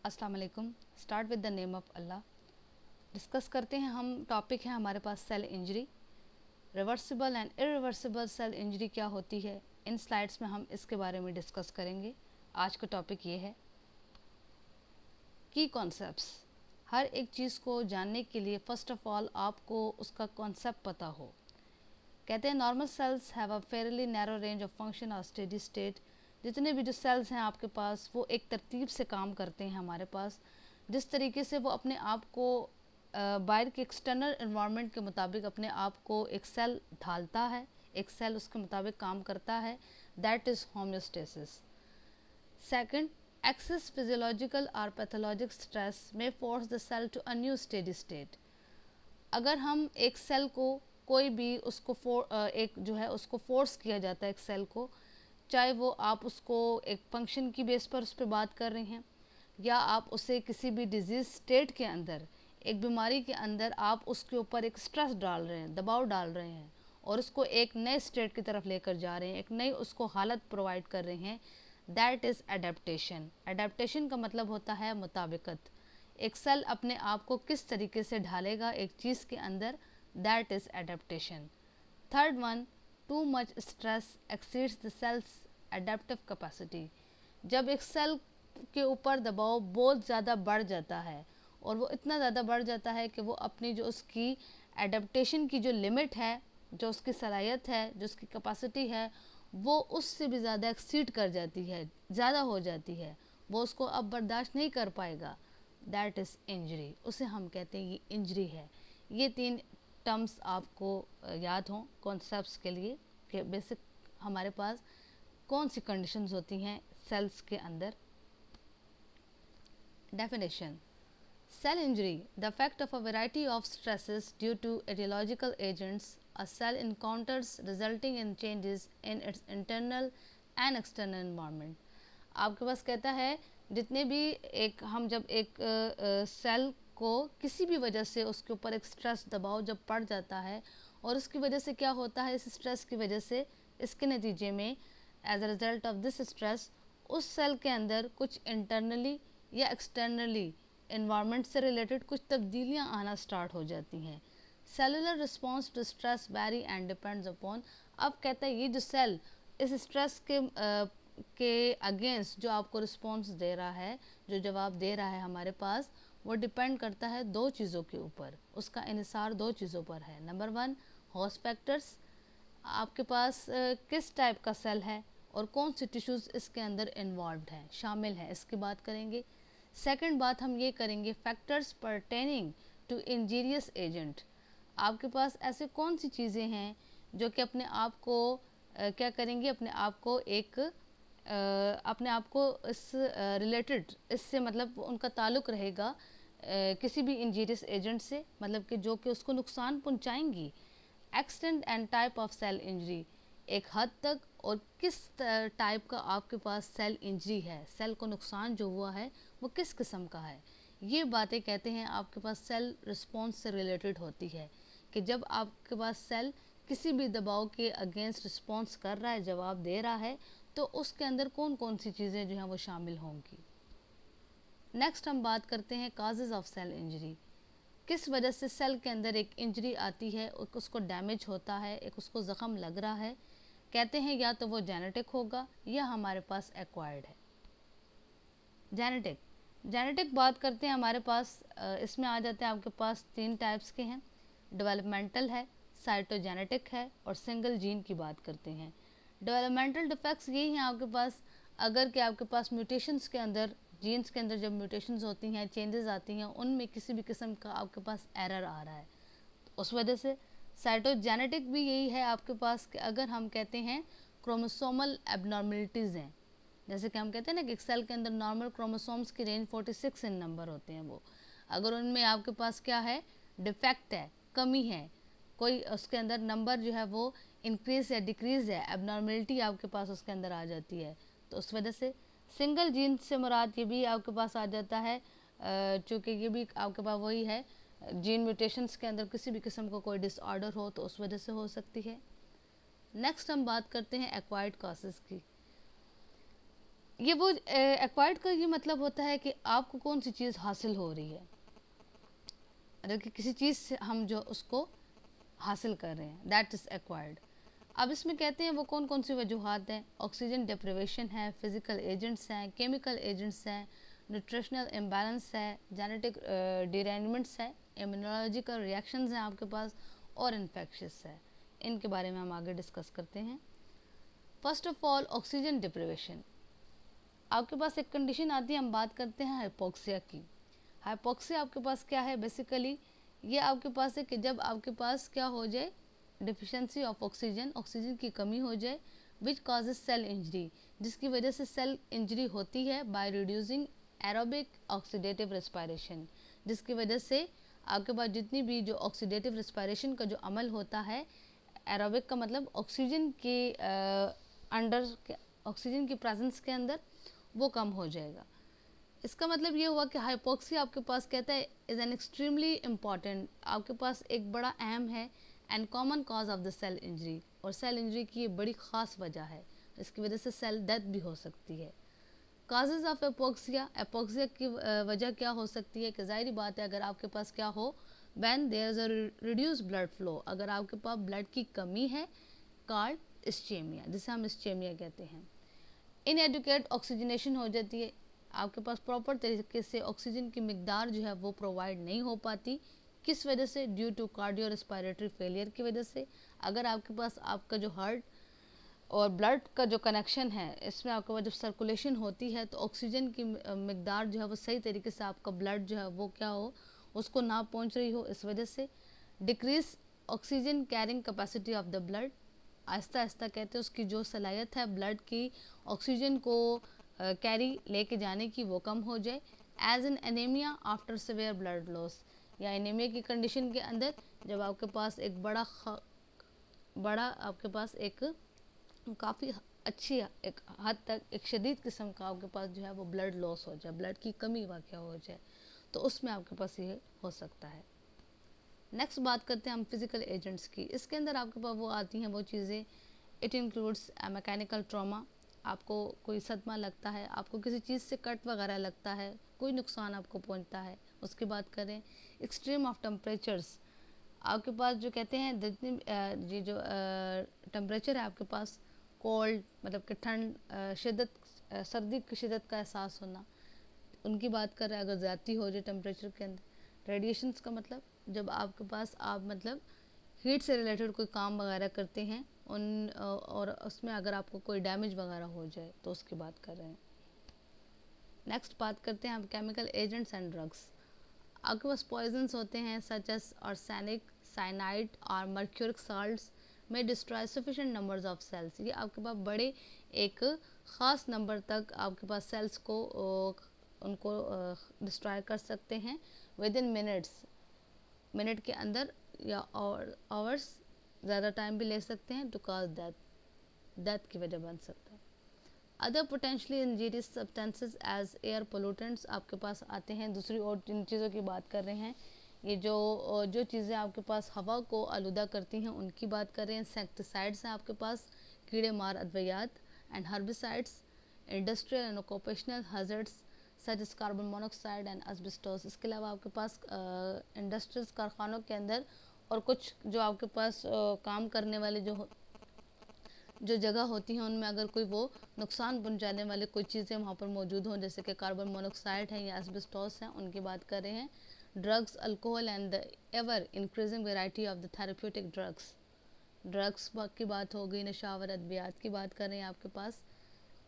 अस्सलाम वालेकुम। Start with the name of Allah. Discuss करते हैं हम, टॉपिक है हमारे पास cell injury. Reversible and irreversible cell injury क्या होती है, इन स्लाइड्स में हम इसके बारे में डिस्कस करेंगे। आज का टॉपिक ये है की कॉन्सेप्ट्स। हर एक चीज़ को जानने के लिए फ़र्स्ट ऑफ़ ऑल आपको उसका कॉन्सेप्ट पता हो। कहते हैं normal cells have a fairly narrow range of function और स्टेडी स्टेट। जितने भी जो सेल्स हैं आपके पास वो एक तरतीब से काम करते हैं हमारे पास, जिस तरीके से वो अपने आप को बाहर के एक्सटर्नल इन्वायरमेंट के मुताबिक अपने आप को एक सेल ढालता है, एक सेल उसके मुताबिक काम करता है, that is homeostasis. Second, excess physiological और पैथोलॉजिक स्ट्रेस में force the cell to a new steady state. अगर हम एक सेल को कोई भी उसको एक जो है उसको फोर्स किया जाता है एक सेल को, चाहे वो आप उसको एक फंक्शन की बेस पर उस पर बात कर रहे हैं या आप उसे किसी भी डिजीज़ स्टेट के अंदर, एक बीमारी के अंदर आप उसके ऊपर एक स्ट्रेस डाल रहे हैं, दबाव डाल रहे हैं और उसको एक नए स्टेट की तरफ लेकर जा रहे हैं, एक नई उसको हालत प्रोवाइड कर रहे हैं, दैट इज़ एडेप्टेशन। एडेप्टेशन का मतलब होता है मुताबिकत। एक सेल अपने आप को किस तरीके से ढालेगा एक चीज़ के अंदर, that is adaptation. Third one, too much stress exceeds the cell's adaptive capacity. जब एक सेल के ऊपर दबाव बहुत ज़्यादा बढ़ जाता है और वो इतना ज़्यादा बढ़ जाता है कि वो अपनी जो उसकी एडेप्टेशन की जो लिमिट है, जो उसकी सलाहियत है, जो उसकी कैपेसिटी है, वो उससे भी ज़्यादा एक्सीड कर जाती है, ज़्यादा हो जाती है, वो उसको अब बर्दाश्त नहीं कर पाएगा, दैट इज़ इंजरी। उसे हम कहते हैं ये इंजरी है। ये तीन टर्म्स आपको याद हों कॉन्सेप्ट्स के लिए कि बेसिक हमारे पास कौन सी कंडीशंस होती हैं सेल्स के अंदर। Definition: Cell injury, the effect of a variety of stresses due to etiological agents a cell encounters resulting in changes in its internal and external environment। आपके पास कहता है जितने भी एक हम जब एक सेल को किसी भी वजह से उसके ऊपर एक स्ट्रेस दबाव जब पड़ जाता है और उसकी वजह से क्या होता है, इस स्ट्रेस की वजह से, इसके नतीजे में as a result of this stress उस सेल के अंदर कुछ इंटरनली या एक्सटर्नली इन्वायरमेंट से रिलेटेड कुछ तब्दीलियां आना स्टार्ट हो जाती हैं। Cellular response to stress vary and depends upon. अब कहता है ये जो सेल इस स्ट्रेस के अगेंस्ट जो आपको रिस्पॉन्स दे रहा है, जो जवाब दे रहा है हमारे पास, वो डिपेंड करता है दो चीज़ों के ऊपर, उसका इन्हिसार दो चीज़ों पर है। नंबर वन, होस्ट फैक्टर्स, आपके पास किस टाइप का सेल है और कौन सी टिश्यूज़ इसके अंदर इन्वॉल्व्ड हैं, शामिल हैं, इसकी बात करेंगे। सेकंड बात हम ये करेंगे, factors pertaining to injurious agent. आपके पास ऐसे कौन सी चीज़ें हैं जो कि अपने आप को क्या करेंगे, अपने आप को एक अपने आप को इस रिलेटेड, इससे मतलब उनका ताल्लुक़ रहेगा किसी भी इंजीरियस एजेंट से, मतलब कि जो कि उसको नुकसान पहुंचाएंगी। Extent and type of cell injury, एक हद तक और किस टाइप का आपके पास सेल इंजरी है, सेल को नुकसान जो हुआ है वो किस किस्म का है, ये बातें कहते हैं आपके पास सेल रिस्पॉन्स से रिलेटेड होती है कि जब आपके पास सेल किसी भी दबाव के अगेंस्ट रिस्पॉन्स कर रहा है, जवाब दे रहा है, तो उसके अंदर कौन कौन सी चीज़ें जो हैं वो शामिल होंगी। नेक्स्ट हम बात करते हैं काजेज़ ऑफ सेल इंजरी। किस वजह से सेल के अंदर एक इंजरी आती है, उसको डैमेज होता है, एक उसको ज़ख़म लग रहा है। कहते हैं या तो वो जेनेटिक होगा या हमारे पास एक्वायर्ड है। जेनेटिक बात करते हैं हमारे पास, इसमें आ जाते हैं आपके पास तीन टाइप्स के हैं, डेवलपमेंटल है, साइटोजेनेटिक है और सिंगल जीन की बात करते हैं। डेवलपमेंटल डिफेक्ट्स यही हैं आपके पास, अगर कि आपके पास म्यूटेशंस के अंदर, जीन्स के अंदर जब म्यूटेशंस होती हैं, चेंजेस आती हैं, उनमें किसी भी किस्म का आपके पास एरर आ रहा है, तो उस वजह से। साइटोजेनेटिक भी यही है आपके पास कि अगर हम कहते हैं क्रोमोसोमल एबनॉर्मलिटीज़ हैं, जैसे कि हम कहते हैं ना कि एक सेल के अंदर नॉर्मल क्रोमोसोम्स की रेंज 46 इन नंबर होते हैं, वो अगर उनमें आपके पास क्या है, डिफेक्ट है, कमी है, कोई उसके अंदर नंबर जो है वो इंक्रीज या डिक्रीज़ है, एबनॉर्मलिटी आपके पास उसके अंदर आ जाती है, तो उस वजह से। सिंगल जीन से मुराद ये भी आपके पास आ जाता है, चूँकि ये भी आपके पास वही है, जीन म्यूटेशंस के अंदर किसी भी किस्म का कोई डिसऑर्डर हो तो उस वजह से हो सकती है। नेक्स्ट हम बात करते हैं एक्वायर्ड कॉजेज़ की। ये वो एक्वायर्ड का ये मतलब होता है कि आपको कौन सी चीज़ हासिल हो रही है, मतलब कि किसी चीज़ से हम जो उसको हासिल कर रहे हैं, दैट इज़ एक्वायर्ड। अब इसमें कहते हैं वो कौन कौन सी वजूहत हैं। ऑक्सीजन डिप्रिवेशन है, फिज़िकल एजेंट्स हैं, केमिकल एजेंट्स हैं, न्यूट्रिशनल इम्बैलेंस है, जेनेटिक डिरेंजमेंट्स है, इम्यूनोलॉजिकल रिएक्शंस हैं आपके पास, और इन्फेक्शस है। इनके बारे में हम आगे डिस्कस करते हैं। First of all oxygen deprivation, आपके पास एक कंडीशन आती है, हम बात करते हैं हाइपोक्सिया की। हाइपोक्सिया आपके पास क्या है, बेसिकली ये आपके पास है कि जब आपके पास क्या हो जाए, डिफिशेंसी ऑफ ऑक्सीजन, ऑक्सीजन की कमी हो जाए, विच कॉजेज सेल इंजरी, जिसकी वजह से सेल इंजरी होती है by reducing aerobic oxidative respiration, जिसकी वजह से आपके पास जितनी भी जो ऑक्सीडेटिव रेस्पिरेशन का जो अमल होता है, एरोबिक का मतलब ऑक्सीजन के अंडर, ऑक्सीजन की प्रेजेंस के अंदर वो कम हो जाएगा। इसका मतलब ये हुआ कि हाइपोक्सिया आपके पास कहता है इज़ एन एक्सट्रीमली इम्पॉर्टेंट, आपके पास एक बड़ा अहम है and common cause of the cell injury, और सेल इंजरी की ये बड़ी ख़ास वजह है, इसकी वजह से सेल डेथ भी हो सकती है। काजेज़ ऑफ एपोक्सिया, एपोक्सिया की वजह क्या हो सकती है कि ज़ाहिर बात है अगर आपके पास क्या हो, when there is a reduce blood flow, अगर आपके पास ब्लड की कमी है, कॉल्ड इस्चेमिया, जिसे हम इस्चेमिया कहते हैं। इनएडुकेट ऑक्सीजनेशन हो जाती है, आपके पास प्रॉपर तरीके से ऑक्सीजन की मिकदार जो है वो प्रोवाइड नहीं हो पाती, किस वजह से, due to cardio respiratory failure की वजह से। अगर आपके पास आपका जो हार्ट और ब्लड का जो कनेक्शन है, इसमें आपके पास जब सर्कुलेशन होती है तो ऑक्सीजन की मिकदार जो है वो सही तरीके से आपका ब्लड जो है वो क्या हो, उसको ना पहुंच रही हो, इस वजह से decrease oxygen carrying capacity of the blood, Aahista Aahista कहते हैं उसकी जो सलाहियत है ब्लड की ऑक्सीजन को कैरी लेके जाने की, वो कम हो जाए। As an anaemia after severe blood loss, या एनीमिया की कंडीशन के अंदर जब आपके पास एक बड़ा आपके पास एक काफ़ी अच्छी एक हद तक एक शदीद किस्म का आपके पास जो है वो ब्लड लॉस हो जाए, ब्लड की कमी वाक़या हो जाए, तो उसमें आपके पास ये हो सकता है। नेक्स्ट बात करते हैं हम फिज़िकल एजेंट्स की। इसके अंदर आपके पास वो आती हैं वो चीज़ें, इट इंक्लूड्स मैकेनिकल ट्रॉमा, आपको कोई सदमा लगता है, आपको किसी चीज़ से कट वगैरह लगता है, कोई नुकसान आपको पहुंचता है, उसकी बात करें। एक्सट्रीम ऑफ टेम्परेचर्स, आपके पास जो कहते हैं जितनी ये जो टेम्परेचर है आपके पास, कोल्ड मतलब कि ठंड, शिद्दत, सर्दी की शिद्दत का एहसास होना, उनकी बात कर रहे हैं। अगर ज़्यादती हो जाए टेम्परेचर के अंदर। रेडिएशंस का मतलब जब आपके पास आप मतलब हीट से रिलेटेड कोई काम वगैरह करते हैं उन और उसमें अगर आपको कोई डैमेज वगैरह हो जाए तो उसकी बात कर रहे हैं। नेक्स्ट बात करते हैं हम केमिकल एजेंट्स एंड ड्रग्स। आपके पास पॉइजन्स होते हैं सच एज आर्सेनिक, साइनाइड और मर्क्यूरिक साल्ट्स में destroy sufficient numbers of cells, ये आपके पास बड़े एक ख़ास नंबर तक आपके पास सेल्स को उनको डिस्ट्रॉय कर सकते हैं विद इन मिनट्स, मिनट के अंदर या आवर्स, ज़्यादा टाइम भी ले सकते हैं, टू कॉज डेथ की वजह बन सकता है। Other potentially injurious substances as air pollutants आपके पास आते हैं। दूसरी और जिन चीज़ों की बात कर रहे हैं, ये जो चीज़ें आपके पास हवा को आलूदा करती हैं उनकी बात कर रहे हैं। इंसेक्टिसाइड्स हैं आपके पास, कीड़े मार अद्वियात, and herbicides, industrial and occupational hazards such as carbon monoxide and asbestos. इसके अलावा आपके पास इंडस्ट्रीज कारखानों के अंदर और कुछ जो आपके पास काम करने वाले जो जगह होती हैं उनमें अगर कोई वो नुकसान पहुंचाने वाले कोई चीज़ें वहाँ पर मौजूद हों, जैसे कि कार्बन मोनोक्साइड है या एस्बेस्टोस हैं, उनकी बात कर रहे हैं। Drugs, alcohol and the ever increasing variety of the therapeutic drugs की बात हो गई, नशावर अद्वियात की बात कर रहे हैं आपके पास,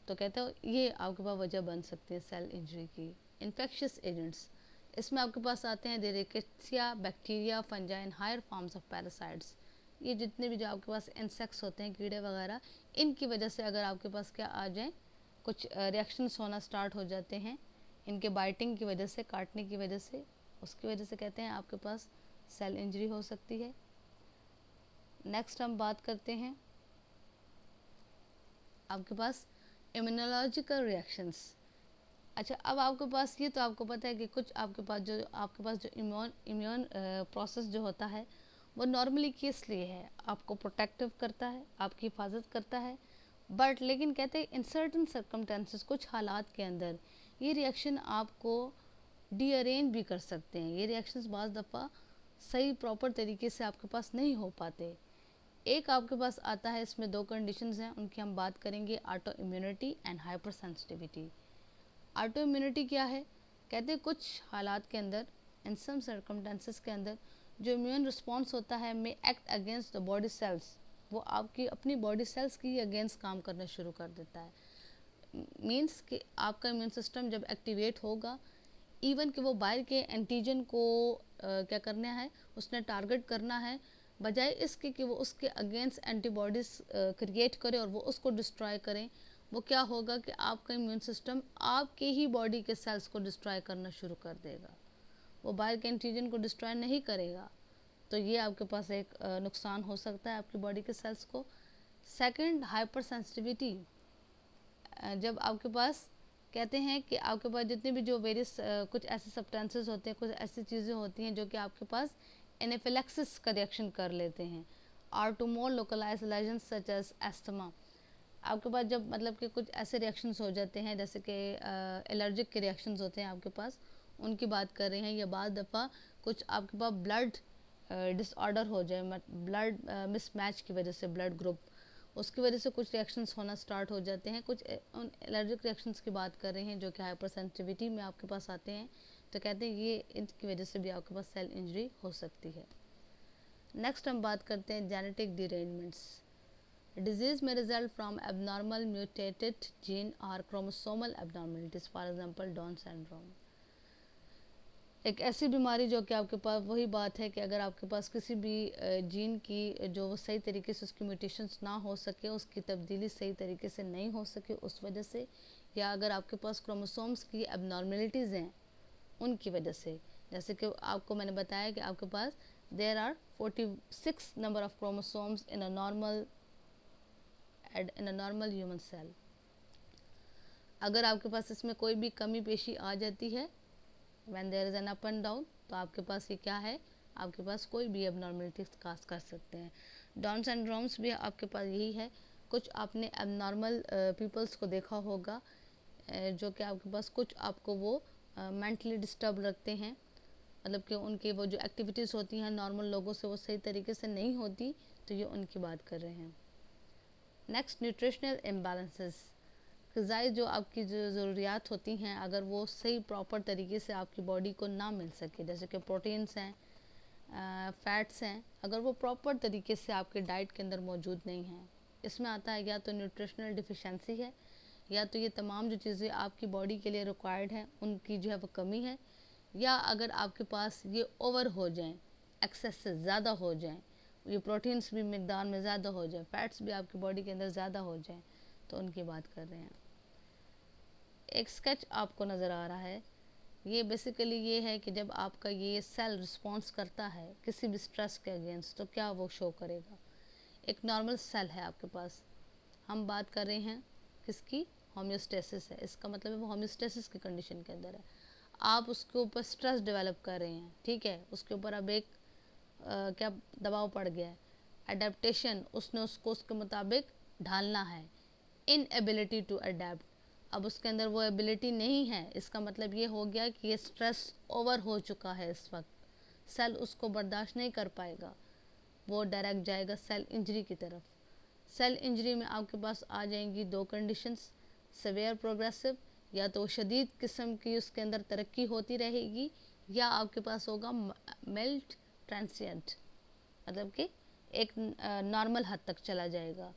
तो कहते हो ये आपके पास वजह बन सकती है सेल इंजरी की। इन्फेक्शियस एजेंट्स, इसमें आपके पास आते हैं the rickettsia, bacteria, fungi and higher forms of parasites. ये जितने भी जो आपके पास इंसेक्ट्स होते हैं, कीड़े वगैरह, इनकी वजह से अगर आपके पास क्या आ जाए, कुछ रिएक्शंस होना स्टार्ट हो जाते हैं इनके बाइटिंग की वजह से, काटने की वजह से, उसकी वजह से कहते हैं आपके पास सेल इंजरी हो सकती है। नेक्स्ट हम बात करते हैं आपके पास इम्यूनोलॉजिकल रिएक्शंस। अच्छा, अब आपके पास ये तो आपको पता है कि कुछ आपके पास जो इम्यून प्रोसेस जो होता है वो नॉर्मली किस लिए है, आपको प्रोटेक्टिव करता है, आपकी हिफाजत करता है, बट लेकिन कहते हैं इन सर्टन सर्कमटेंसेस, कुछ हालात के अंदर ये रिएक्शन आपको डीअरेंज भी कर सकते हैं। ये रिएक्शंस बाज़ दफ़ा सही प्रॉपर तरीके से आपके पास नहीं हो पाते। एक आपके पास आता है, इसमें दो कंडीशंस हैं, उनकी हम बात करेंगे, auto immunity and hyper sensitivity. Auto immunity क्या है? कहते हैं कुछ हालात के अंदर, इन सम सर्कमस्टेंसेस के अंदर, जो इम्यून रिस्पॉन्स होता है मे act against the body cells, वो आपकी अपनी बॉडी सेल्स की अगेंस्ट काम करना शुरू कर देता है। मीन्स कि आपका इम्यून सिस्टम जब एक्टिवेट होगा, इवन कि वो बाहर के एंटीजन को क्या करना है, उसने टारगेट करना है, बजाय इसके कि वो उसके अगेंस्ट एंटीबॉडीज़ क्रिएट करे और वो उसको डिस्ट्रॉय करें, वो क्या होगा कि आपका इम्यून सिस्टम आपके ही बॉडी के सेल्स को डिस्ट्रॉय करना शुरू कर देगा, वो बाहर के एंटीजन को डिस्ट्रॉय नहीं करेगा। तो ये आपके पास एक नुकसान हो सकता है आपकी बॉडी के सेल्स को। Second, hyper sensitivity. जब आपके पास कहते हैं कि आपके पास जितने भी जो वेरियस कुछ ऐसे सब्सटेंसेस होते हैं, कुछ ऐसी चीज़ें होती हैं जो कि आपके पास एनाफिलैक्सिस का रिएक्शन कर लेते हैं, और to more localize lesion such as asthma. आपके पास जब मतलब कि कुछ ऐसे रिएक्शंस हो जाते हैं जैसे कि एलर्जिक के रिएक्शंस होते हैं आपके पास, उनकी बात कर रहे हैं, या बाद दफ़ा कुछ आपके पास ब्लड डिसऑर्डर हो जाए, ब्लड मिसमैच की वजह से, ब्लड ग्रुप, उसकी वजह से कुछ रिएक्शंस होना स्टार्ट हो जाते हैं। कुछ उन एलर्जिक रिएक्शंस की बात कर रहे हैं जो कि हाइपर सेंसिटिविटी में आपके पास आते हैं। तो कहते हैं ये इनकी वजह से भी आपके पास सेल इंजरी हो सकती है। नेक्स्ट हम बात करते हैं जेनेटिक डिरेंजमेंट्स। डिजीज में result from abnormal mutated gene और chromosomal abnormalities, for example Down syndrome. एक ऐसी बीमारी जो कि आपके पास, वही बात है कि अगर आपके पास किसी भी जीन की जो वो सही तरीके से उसकी म्यूटेशंस ना हो सके, उसकी तब्दीली सही तरीके से नहीं हो सके उस वजह से, या अगर आपके पास क्रोमोसोम्स की एबनॉर्मलिटीज़ हैं उनकी वजह से, जैसे कि आपको मैंने बताया कि आपके पास there are 46 number of chromosomes in a normal human cell. अगर आपके पास इसमें कोई भी कमी पेशी आ जाती है, when there is an up and down, तो आपके पास ये क्या है, आपके पास कोई भी एबनॉर्मलिटीज काज कर सकते हैं। डाउन सिंड्रोम्स भी आपके पास यही है। कुछ आपने एबनॉर्मल पीपल्स को देखा होगा जो कि आपके पास कुछ आपको वो मेंटली डिस्टर्ब रखते हैं, मतलब कि उनकी वो जो एक्टिविटीज़ होती हैं नॉर्मल लोगों से वो सही तरीके से नहीं होती, तो ये उनकी बात कर रहे हैं। Next, nutritional imbalances. ग़िज़ाई जो आपकी जो ज़रूरियात होती हैं, अगर वो सही प्रॉपर तरीके से आपकी बॉडी को ना मिल सके, जैसे कि प्रोटीन्स हैं, फ़ैट्स हैं, अगर वो प्रॉपर तरीके से आपके डाइट के अंदर मौजूद नहीं हैं, इसमें आता है या तो न्यूट्रिशनल डिफिशेंसी है, या तो ये तमाम जो चीज़ें आपकी बॉडी के लिए रिक्वायर्ड हैं उनकी जो है वो कमी है, या अगर आपके पास ये ओवर हो जाएं, एक्सेस से ज़्यादा हो जाएं, ये प्रोटीन्स भी मिकदार में ज़्यादा हो जाए, फैट्स भी आपकी बॉडी के अंदर ज़्यादा हो जाएं, तो उनकी बात कर रहे हैं। एक स्केच आपको नज़र आ रहा है, ये बेसिकली ये है कि जब आपका ये सेल रिस्पॉन्स करता है किसी भी स्ट्रेस के अगेंस्ट, तो क्या वो शो करेगा। एक नॉर्मल सेल है आपके पास, हम बात कर रहे हैं किसकी, होम्योस्टेसिस है, इसका मतलब है वो होम्योस्टेसिस की कंडीशन के अंदर है। आप उसके ऊपर स्ट्रेस डेवलप कर रहे हैं, ठीक है, उसके ऊपर अब एक क्या दबाव पड़ गया है, अडेप्टेशन, उसने उसको उसके मुताबिक ढालना है, इनएबिलिटी टू अडेप्ट, अब उसके अंदर वो एबिलिटी नहीं है, इसका मतलब ये हो गया कि ये स्ट्रेस ओवर हो चुका है, इस वक्त सेल उसको बर्दाश्त नहीं कर पाएगा, वो डायरेक्ट जाएगा सेल इंजरी की तरफ। सेल इंजरी में आपके पास आ जाएंगी दो कंडीशंस, सेवियर प्रोग्रेसिव, या तो शदीद किस्म की उसके अंदर तरक्की होती रहेगी, या आपके पास होगा मेल्ट ट्रांसिएंट, मतलब कि एक नॉर्मल हद तक चला जाएगा,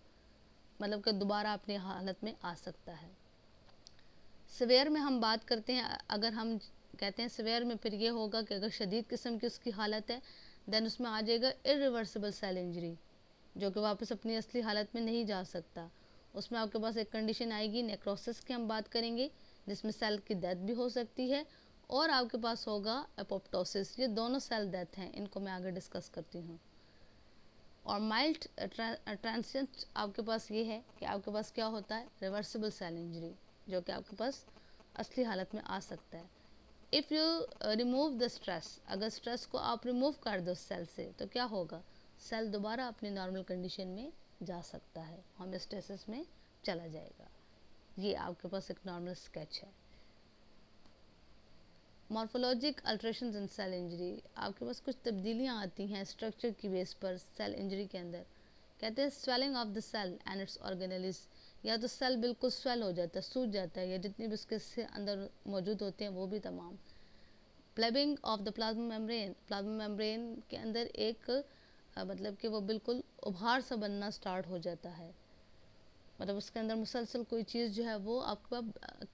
मतलब कि दोबारा अपनी हालत में आ सकता है। सवेयर में हम बात करते हैं, अगर हम कहते हैं सवेयर में, फिर ये होगा कि अगर शदीद किस्म की उसकी हालत है, देन उसमें आ जाएगा इरिवर्सिबल सेल इंजरी, जो कि वापस अपनी असली हालत में नहीं जा सकता। उसमें आपके पास एक कंडीशन आएगी नेक्रोसिस की, हम बात करेंगे, जिसमें सेल की डेथ भी हो सकती है, और आपके पास होगा एपोप्टोसिस, ये दोनों सेल डेथ हैं, इनको मैं आगे डिस्कस करती हूँ। और माइल्ड ट्रांसिएंट आपके पास ये है कि आपके पास क्या होता है, रिवर्सिबल सेल इंजरी, जो कि आपके पास असली हालत में आ सकता है। If you remove the stress, अगर स्ट्रेस को आप रिमूव कर दो सेल से, तो क्या होगा, सेल दोबारा अपनी नॉर्मल कंडीशन में जा सकता है, होम्योस्टेसिस में चला जाएगा। ये आपके पास एक नॉर्मल स्केच है। मॉर्फोलॉजिक अल्ट्रेशंस इन सेल इंजरी, आपके पास कुछ तब्दीलियाँ आती हैं स्ट्रक्चर की बेस पर सेल इंजरी के अंदर। कहते हैं swelling of the cell and its organelles, या तो सेल बिल्कुल स्वेल हो जाता है, सूज जाता है, या जितने भी उसके से अंदर मौजूद होते हैं वो भी तमाम। Blebbing of the plasma membrane, plasma membrane के अंदर एक मतलब कि वो बिल्कुल उभार सा बनना स्टार्ट हो जाता है, मतलब उसके अंदर मुसलसल कोई चीज़ जो है वो आपके पास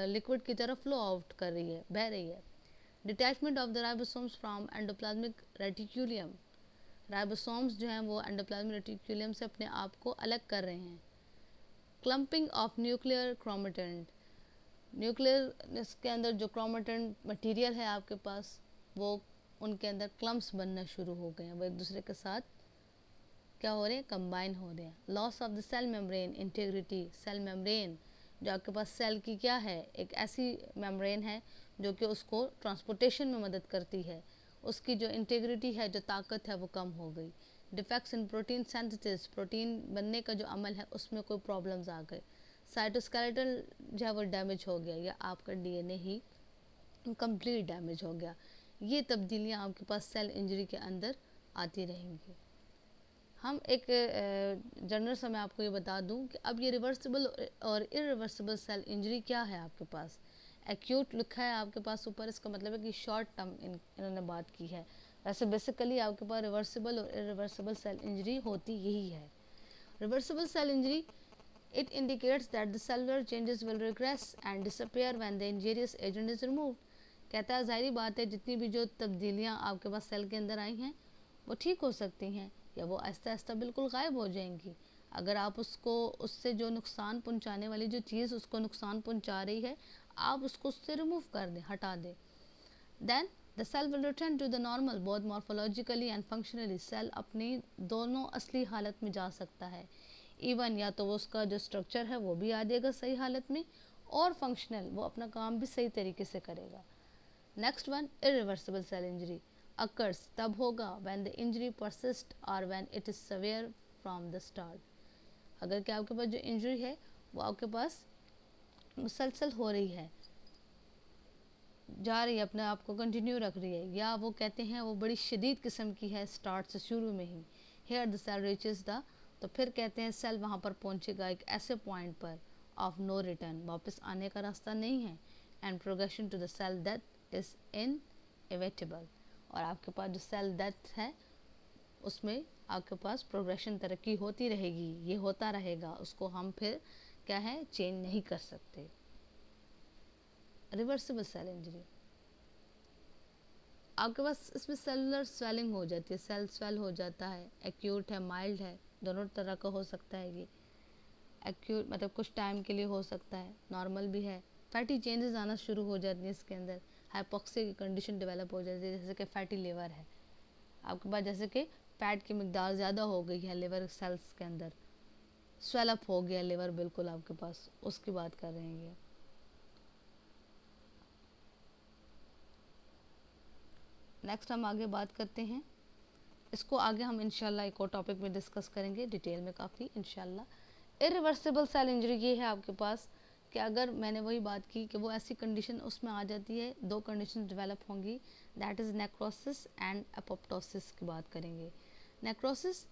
लिक्विड की तरफ फ्लो आउट कर रही है, बह रही है। Detachment of the ribosomes from endoplasmic reticulum, ribosomes जो हैं वो एंडोप्लाज्मिक रेटिक्यूलियम से अपने आप को अलग कर रहे हैं। Clumping of nuclear chromatin, nuclear इसके अंदर जो क्रोमेटिन मटेरियल है आपके पास वो उनके अंदर क्लम्प्स बनना शुरू हो गए हैं, वो एक दूसरे के साथ क्या हो रहे हैं, कंबाइन हो रहे हैं। Loss of the cell membrane integrity, cell membrane जो आपके पास सेल की क्या है, एक ऐसी मेम्ब्रेन है जो कि उसको ट्रांसपोर्टेशन में मदद करती है, उसकी जो इंटीग्रिटी है, जो ताकत है वो कम हो गई। Defects in protein synthesis, protein बनने का जो अमल है उसमें कोई प्रॉब्लम्स आ गए। साइटोस्केलेटल जो है वो डैमेज हो गया, या आपका डीएनए ही कंप्लीट डैमेज हो गया। ये तब्दीलियाँ आपके पास सेल इंजरी के अंदर आती रहेंगी। हम एक जनरल से मैं आपको ये बता दूं कि अब ये रिवर्सिबल और इरिवर्सिबल सेल इंजरी क्या है आपके पास। एक्यूट लिखा है आपके पास ऊपर, इसका मतलब है कि शॉर्ट टर्म इन्होंने बात की है। वैसे बेसिकली आपके पास रिवर्सिबल और इरिवर्सिबल सेल इंजरी होती यही है। Reversible cell injury, it indicates that the cellular changes will regress and disappear when the injurious agent is removed। कहता है जाहिर बात है जितनी भी जो तब्दीलियाँ आपके पास सेल के अंदर आई हैं वो ठीक हो सकती हैं, या वो आहिस्ता आहिस्ता बिल्कुल गायब हो जाएंगी। अगर आप उसको, उससे जो नुकसान पहुंचाने वाली जो चीज़ उसको नुकसान पहुंचा रही है, आप उसको उससे रिमूव कर दें, हटा दें, then the cell will return to the normal both morphologically and functionally. Cell अपनी दोनों असली हालत में जा सकता है, इवन या तो वो उसका जो स्ट्रक्चर है वो भी आ जाएगा सही हालत में, और फंक्शनल वो अपना काम भी सही तरीके से करेगा। Next one, irreversible cell injury occurs तब होगा when the injury persists or when it is severe from the start। अगर क्या आपके पास जो इंजरी है वो आपके पास मुसलसल हो रही है, जा रही है, अपने आप को कंटिन्यू रख रही है, या वो कहते हैं वो बड़ी शदीद किस्म की है स्टार्ट से, शुरू में ही। Here the cell reaches the, तो फिर कहते हैं सेल वहाँ पर पहुँचेगा एक ऐसे पॉइंट पर ऑफ नो रिटर्न, वापस आने का रास्ता नहीं है। And progression to the cell death is inevitable, और आपके पास जो सेल डेथ है उसमें आपके पास प्रोग्रेशन, तरक्की होती रहेगी, ये होता रहेगा, उसको हम फिर क्या है चेंज नहीं कर सकते। रिवर्सिबल सेल इंजरी, आपके पास इसमें सेलुलर स्वेलिंग हो जाती है, सेल स्वेल हो जाता है, एक्यूट है, माइल्ड है, दोनों तरह का हो सकता है। ये एक्यूट मतलब कुछ टाइम के लिए हो सकता है, नॉर्मल भी है। फैटी चेंजेस आना शुरू हो जाती हैं इसके अंदर, हाइपोक्सिया की कंडीशन डेवलप हो जाती है, जैसे कि फैटी लिवर है आपके पास, जैसे कि फैट की मिकदार ज़्यादा हो गई है लिवर सेल्स के अंदर, स्वेलअप हो गया लिवर बिल्कुल आपके पास, उसकी बात कर रहे हैं ये। नेक्स्ट हम आगे बात करते हैं, इसको आगे हम इंशाल्लाह एक और टॉपिक में डिस्कस करेंगे डिटेल में काफ़ी इंशाल्लाह। इरिवर्सिबल सेल इंजरी ये है आपके पास कि अगर मैंने वही बात की कि वो ऐसी कंडीशन उसमें आ जाती है, दो कंडीशन डेवलप होंगी, that is necrosis and apoptosis की बात करेंगे। नेक्रोसिस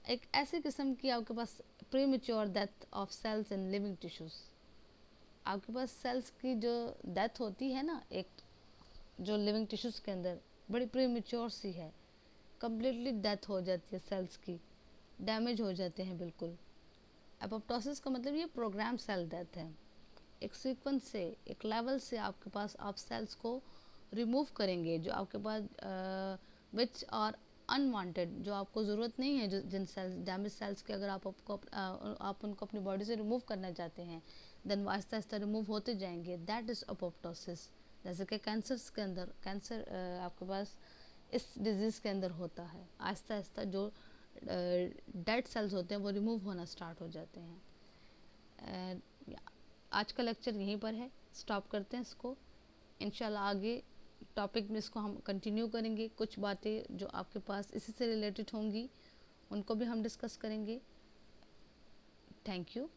एक ऐसी किस्म की आपके पास premature death of cells in living tissues, आपके पास सेल्स की जो डेथ होती है ना, एक जो लिविंग टिश्यूज़ के अंदर बड़ी प्रीमेच्योर सी है, कम्प्लीटली डेथ हो जाती है सेल्स की, डैमेज हो जाते हैं बिल्कुल। एपोप्टोसिस का मतलब ये प्रोग्राम सेल डेथ है, एक सीक्वेंस से, एक लेवल से आपके पास आप सेल्स को रिमूव करेंगे जो आपके पास विच आर अनवांटेड, जो आपको ज़रूरत नहीं है, जो जिन सेल्स डैमेज सेल्स के अगर आप उनको अपनी बॉडी से रिमूव करना चाहते हैं, देन वो आहिस्ता आहिस्ता रिमूव होते जाएंगे, दैट इज़ एपोप्टोसिस। जैसे कि कैंसर्स के अंदर, कैंसर आपके पास इस डिजीज़ के अंदर होता है, आहिस्ता आहिस्ता जो डेड सेल्स होते हैं वो रिमूव होना स्टार्ट हो जाते हैं। आज का लेक्चर यहीं पर है, स्टॉप करते हैं इसको, इंशाल्लाह आगे टॉपिक में इसको हम कंटिन्यू करेंगे, कुछ बातें जो आपके पास इसी से रिलेटेड होंगी उनको भी हम डिस्कस करेंगे। Thank you.